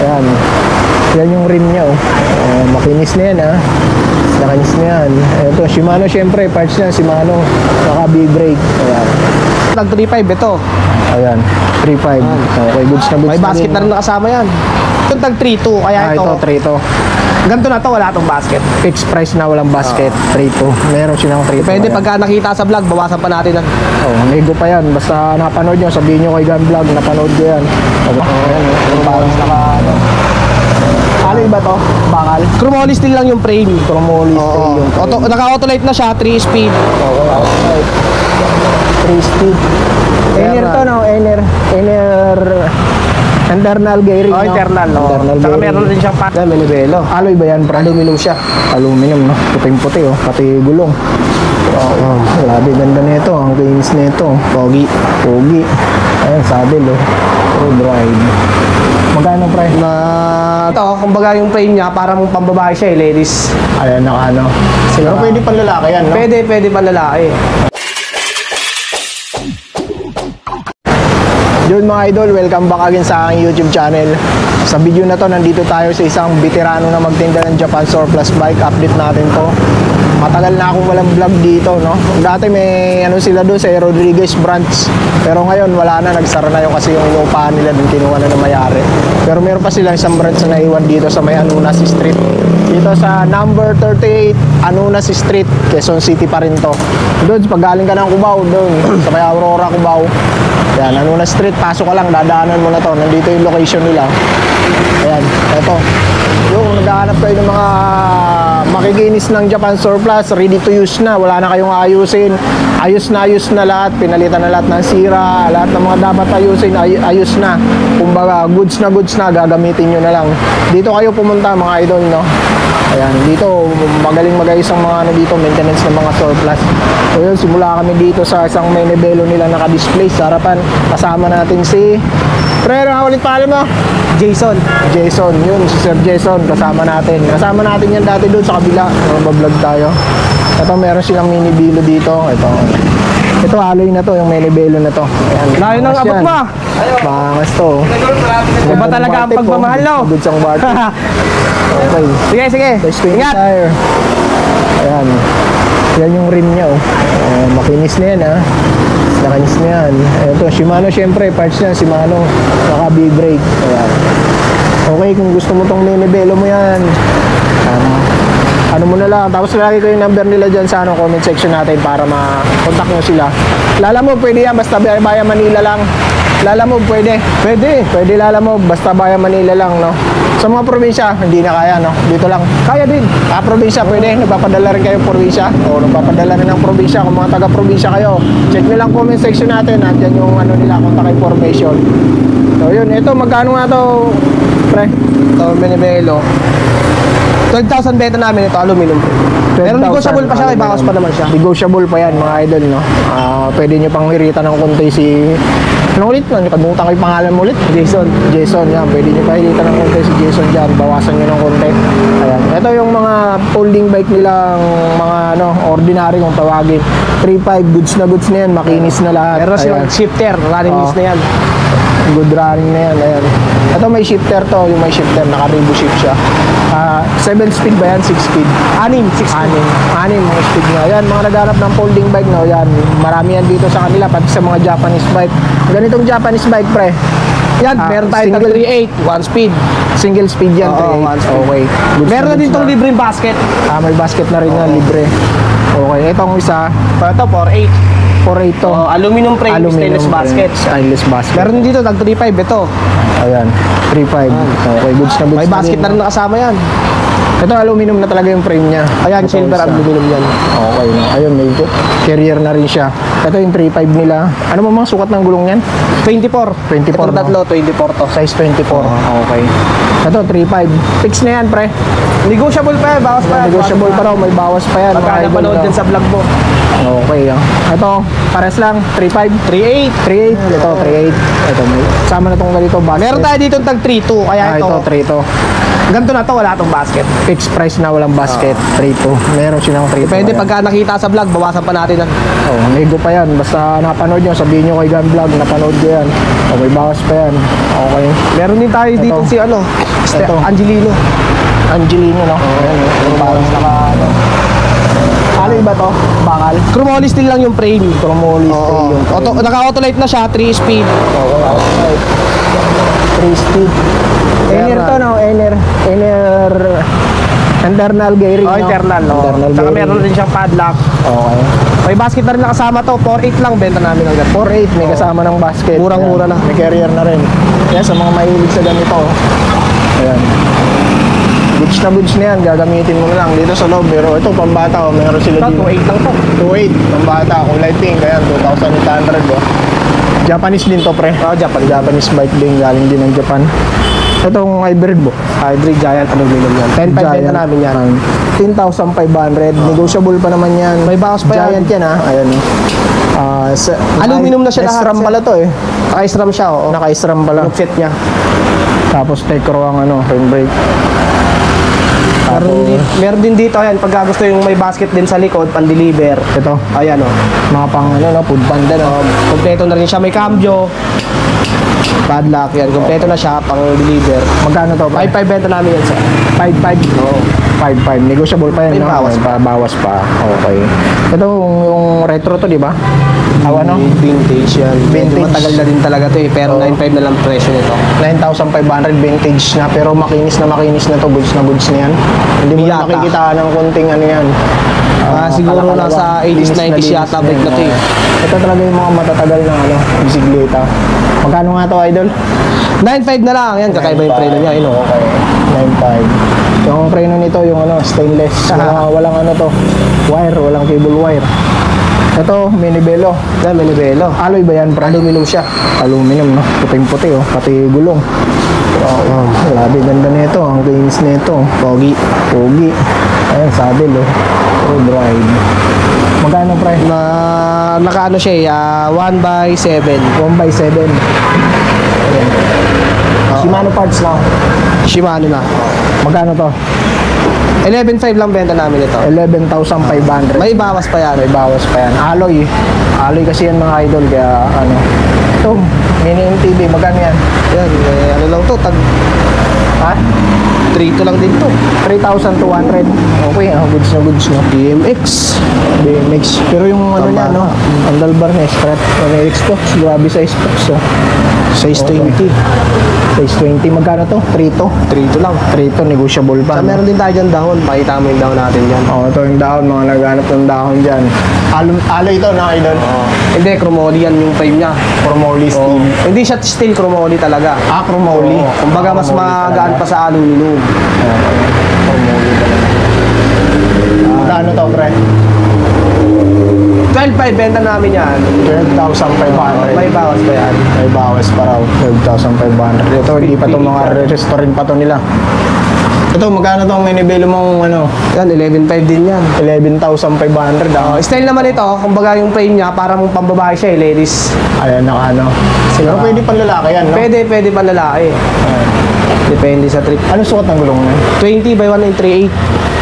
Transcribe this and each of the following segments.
Ayan. Yan yung rim niya, oh. Makinis na yan, ha. Nakinis na yan. Ito, Shimano, syempre. Parts niya, Shimano. Saka B-brake. Ayan. Tag 3.5 ito. Ayan. 3.5. Okay, goods na goods. May basket na rin nakasama yan. Itong tag 3.2. Kaya ito. Ito, 3.2. Ganito na to, wala tong basket. Fixed price na, walang basket. 3.2. Meron silang 3.2. Depende pagka nakita sa vlog, bawasan pa natin yan. Nego pa yan. Basta napanood nyo, sabihin nyo kay Gun Vlog, napanood ko yan. Ayan, parang naka, ano iba to? Bakal? Chromoly steel lang yung frame. Chromoly steel yung frame. Naka-auto light na siya, 3 speed. Okay, outside. 3 speed. Ener to, no? Ener. Internal gearing, no? Internal, no? Internal Saka gearing. meron rin siyang pack. Manibelo. Alloy ba yan? Aluminum siya. Aluminum, no? Puting-puti, oh. Pati gulong. Grabe, ganda nito. Ang linis nito. Pogi. Ayan, saddle, oh. Road ride. Magkano price? Ito, kumbaga yung frame niya, parang pambabae siya, ladies. Ayan, naka ano. Pero pwede pang lalaki yan, no? Pwede pa lalaki. Yun mga idol, welcome back again sa aking YouTube channel. Sa video na to, nandito tayo sa isang veterano na magtinda ng Japan Surplus Bike. Update natin to. Matagal na akong walang vlog dito, no? Dati may ano sila doon sa Rodriguez branch. Pero ngayon wala na, nagsara na yung kasi yung inuupahan nila doon, kinuha na ng mayari. Pero meron pa silang isang branch na naiwan dito sa may Anunas Street. Dito sa number 38 Anunas Street, Quezon City pa rin to. Doon, pag galing ka ng Cubao, doon sa may Aurora, Cubao. Yan, Anunas Street, pasok ka lang, dadaanan mo na to. Nandito yung location nila. Ayan, eto. Yung naghahanap kayo ng mga makikinis ng Japan Surplus, ready to use na, wala na kayong ayusin. Ayos na lahat, pinalitan na lahat ng sira, lahat ng mga dapat ayusin, ayos na. Kumbaga, goods na, gagamitin nyo na lang. Dito kayo pumunta mga idol, no? Ayan, dito magaling mag-ayos ang mga ano dito, maintenance ng mga surplus. So yun, simula kami dito sa isang Manibelo nila naka-display sa harapan. Kasama natin si Pre, ulit pala mo? Jason, yun, si Sir Jason, kasama natin yan dati doon sa kabila, mabablog tayo. Ito, meron silang Manibelo dito. Ito alloy na to, yung Manibelo na to. Ayan, layo ng abot mo. Pangas to. Iba talaga ang pagmamahal, no? Goods ang barte. Okay. Sige. Ingat! Ayan. Yan yung rim niya, oh. Makinis na yan, ha. Nakinis na yan. Ito, Shimano, syempre. Parts niya, Shimano. Saka B-brake. Ayan. Okay, kung gusto mo tong Manibelo mo yan, ano mo na lang. Tapos lagi ko yung number nila dyan sa comment section natin para ma-contact nyo sila. Lalamove, pwede yan. Basta Bayan Manila lang. Lalamove, pwede. Pwede Lalamove. Basta Bayan Manila lang, no? Sa mga probinsya, hindi na kaya, no? Dito lang. Kaya din. Probinsya, pwede. Nagpapadala rin kayo probinsya. O nagpapadala rin ng probinsya. Kung mga taga-probinsya kayo, check nyo lang comment section natin. Nandiyan yung ano nila, contact information. So, yun. Ito, magkano nga to, Pre? Ito, Manibelo. 12,000 beta namin ito, aluminum. Pero negotiable pa siya, may bawas pa naman siya. Negotiable pa yan mga idol, no? Pwede nyo pang hiritan ng konti si... Ano ulit? Nakalimutan ko yung pangalan mo ulit? Jason, yan. Pwede nyo pa hiritan ng konti si Jason dyan. Bawasan nyo ng konti. Ayan. Ito yung mga folding bike nilang mga ordinary kung tawagin. 3.5, goods na yan. Makinis na lahat. Pero yung shifter, running list na yan. Good running na yan. Ayan. Ito may shifter to. Yung may shifter, naka-revo shift siya. 7 speed ba yan? 6 speed? 6 mga speed nga. Ayan, mga naghanap ng folding bike, no? Ayan, marami yan dito sa kanila, pati sa mga Japanese bike. Ganitong Japanese bike, pre. Yan, meron tayo tag 3.8, 1 speed. Single speed yan, 3.8. Okay. Meron na din itong libreng basket. May basket na rin na libre. Okay, itong isa. Ito, 4.8. 4.8 to. Aluminum frame, stainless basket. Meron dito, tag 3.5 ito. Ayan, 3.5. Okay, goods na goods. May basket na rin nakasama yan. Ito, aluminum na talaga yung frame niya. Ayan, silver aluminum yan. Okay, ayun, may carrier na rin siya. Ito yung 3.5 nila. Ano mo mga sukat ng gulong yan? 24. Itong tatlo, 24 to. Size 24. Okay. Ito, 3.5. Fix na yan, pre. Negotiable pa yan, bawas pa yan. Negotiable pa raw, may bawas pa yan. Pagka napanood din sa vlog mo. Okay, ito, pares lang, 3.5. 3.8. Ito, 3.8. Ito, may sama na itong ganito. Meron tayo dito tag 3.2, kaya ito. Ito, 3.2. Ganito na to, wala tong basket. Fixed price na walang basket. 3-2. Meron silang 3-2. Pwede Ayan. pagka nakita sa vlog, bawasan pa natin ng Oh, nego pa yan. Basta napanood nyo, sabihin nyo kay Gun Vlog, napanood ko yan. Okay, bawas pa yan. Okay. Meron din tayo dito si ano, Ito. Angelino. Angelino, no? Ayan, yung bawas naka, ano. Alay ba to? Bakal? Chromoly steel lang yung frame. Chromoly steel yung Naka-autolight na siya, 3 speed. Okay, outside. 3 speed. Ener to, no? Ener. Internal gearing, no? Internal, no? Internal Saka gearing. meron rin siyang padlock. Okay. May basket na rin nakasama to, 4.8 lang benta namin hanggang 4.8, may kasama ng basket. Murang-mura Ayan. na. May carrier na rin. Kaya sa mga mahilig sa ganito, ayan. Goods na goods na yan, gagamitin mo na lang dito sa loob. Pero ito, pambata, oh, meron sila Ito, dito. 2.8 lang to. 2.8, pambata, kulay pink, ayan, 2,800, oh. Japanese din to, pre. Japanese bike din, galing din ng Japan. Itong hybrid, bo. Hybrid Giant, anong bilog yan? 10.5 benta Giant, namin yan. 10,500. Negotiable pa naman yan. May bawas pa yan. Giant yan, ha? Ayan. Aluminum na siya lahat, SRAM sir. pala to, eh. Naka-SRAM siya, oo. Naka-SRAM pala. Yung fit niya. Tapos Tecro ang ano, rim brake. Meron din dito, ayan, pag gusto yung may basket din sa likod, pan-deliver. Ito, Ayan, o. mga pang ano, no, food panda, no? Kompleto na rin siya, may cambio. Padlock, yan. Kompleto na siya, pang-deliver. Magkano to? 5.5 benta namin yan, sir. 5.5. Oo. 5.5. Negotiable pa yan, May no? bawas pa. Bawas pa. Okay. Ito, yung retro to, di ba? Ano? Vintage yan. Medyo Vintage. matagal na din talaga to eh. Pero Oo. 9.5 na lang presyo nito. 9,500 vintage na, pero makinis na to. Goods na yan. Hindi mo na Yata. makikita ng konting ano yan. Siguro kalakalawang. nasa 80s, Linis na 90s linis yata, na bike yan, na to eh. oo. Ito talaga yung mga matatagal na ano, bisikleta. Magkano nga to, idol? 9.5 na lang. Yan, kakaiba yung preno niya. Yun, oh. Okay. 9.5. Yung preno nito, yung ano, stainless. Walang ano to, wire, walang cable wire. Ito, Minibelo. Yan, Menivelo. Alloy ba yan, pre? Aluminum siya. Aluminum, no? Puting-puti, oh. Pati gulong. Oh, grabe, ganda nito. Ang linis nito. Pogi. Pogi. Ayan, saddle, oh. Road ride. Magkano, pre? Nakaano siya eh, 1/7. 1/7. Ayan. Shimano parts lang. Shimano na. Magkano to? 11.5 lang benta namin ito. 11,500. May bawas pa yan. May bawas pa yan. Alloy. Alloy kasi yan mga idol. Kaya ano. Ito, mini MTB. Magkano yan? Yan, ano lang to, tag Ha? 3 lang din to. 3,200. Okay, goods na goods, no? BMX. BMX. Pero yung ano niya, no? Handlebar niya, strap. MX to. Grabe size to. So, Size 20. size 20. Magkano to? 3 to. 3 lang. 3 to, negotiable pa. Sa no? meron din tayo dyan dahon. Pakita mo yung dahon natin dyan. Oh, ito yung dahon. Mga naghanap ng dahon dyan. Alloy to, na idol. Hindi, chromoly yan yung frame niya. Chromoly steel. Hindi siya steel, chromoly talaga. Chromoly. Kumbaga mas magaan pa sa aluminum. Chromoly talaga. Magkano to, pre? 12.5 benta namin yan. 12,500. May bawas pa yan. May bawas pa raw. 12,500. Ito, hindi pa to mga restaurant pa to nila. Ito, magkano tong minibelo mong ano? Yan, 11.5 din yan. 11,500. Style naman ito, kumbaga yung frame niya, parang pambabae siya eh, ladies. Ayan, naka ano. Siguro pwede pang lalaki yan, no? Pwede pa lalaki. Ayan. Depende sa trip. Ano sukat ng gulong mo? 20 by 1938.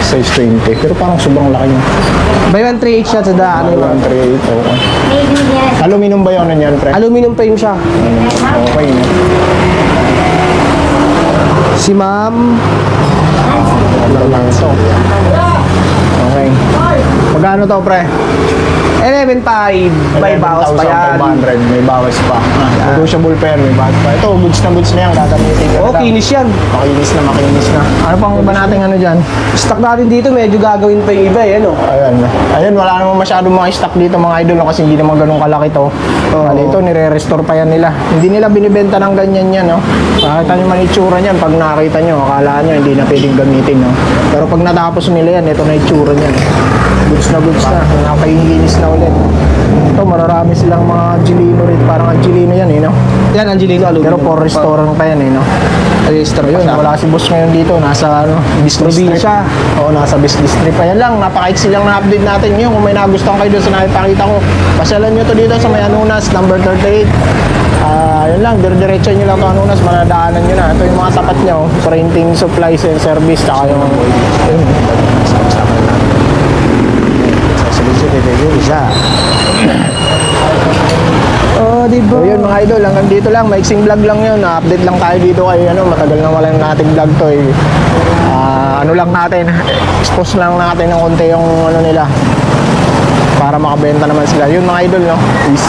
Size 20. Pero parang sobrang laki niya. By 138 siya sa daan. Ano, 138, okay. Aluminum ba yun yan, pre? aluminum frame siya. Okay, no? Si ma'am, Lanso. Okay. Magkano to, pre? 11.5. May bawas pa yan. 11,500. May bawas pa. Negotiable pa yan. May bawas pa. Ito, goods na yan. Gagamitin ko Oh, kinis yan. Makinis na. Ano pang iba natin ano dyan? Stock natin dito, medyo gagawin pa yung iba eh, ano? Ayan. Ayan, wala namang masyadong mga stock dito mga idol kasi hindi naman ganun kalaki to. Bali ito, nire-restore pa yan nila. Hindi nila binibenta ng ganyan yan, no? Nakita nyo man itsura niyan. Pag nakita nyo, akala nyo hindi na pwedeng gamitin, no? Pero pag natapos nila yan, ito na itsura niyan. Goods na. Napahilinis na ulit. Ito, mararami silang mga Angelino rin. Parang Angelino yan, eh, no? Yan, Angelino aluminum. Pero for restaurant pa yan, eh, no? Register pa Yun, siya. wala si boss ngayon dito. Nasa, ano, business trip. Probinsya. Oo, nasa business trip. Ayan lang, napaka-easy lang na update natin ngayon. Kung may nagustuhan kayo doon sa nakipakita ko, pasyalan nyo to dito sa May Anunas, number 38. Yun lang, dire-diretso nyo lang ito Anunas, manadaanan nyo na. Ito yung mga tapat nyo, printing supplies and service, tsaka yung Sama-sama na natin. Sa sunod-sunod yung isa. Oh, di ba? So yun mga idol, hanggang dito lang, maiksing vlog lang yun. Na-update lang tayo dito kay matagal na wala yung nating vlog to eh. Ano lang natin, expose lang natin ng konti yung nila para makabenta naman sila. Yun mga idol, no? Peace.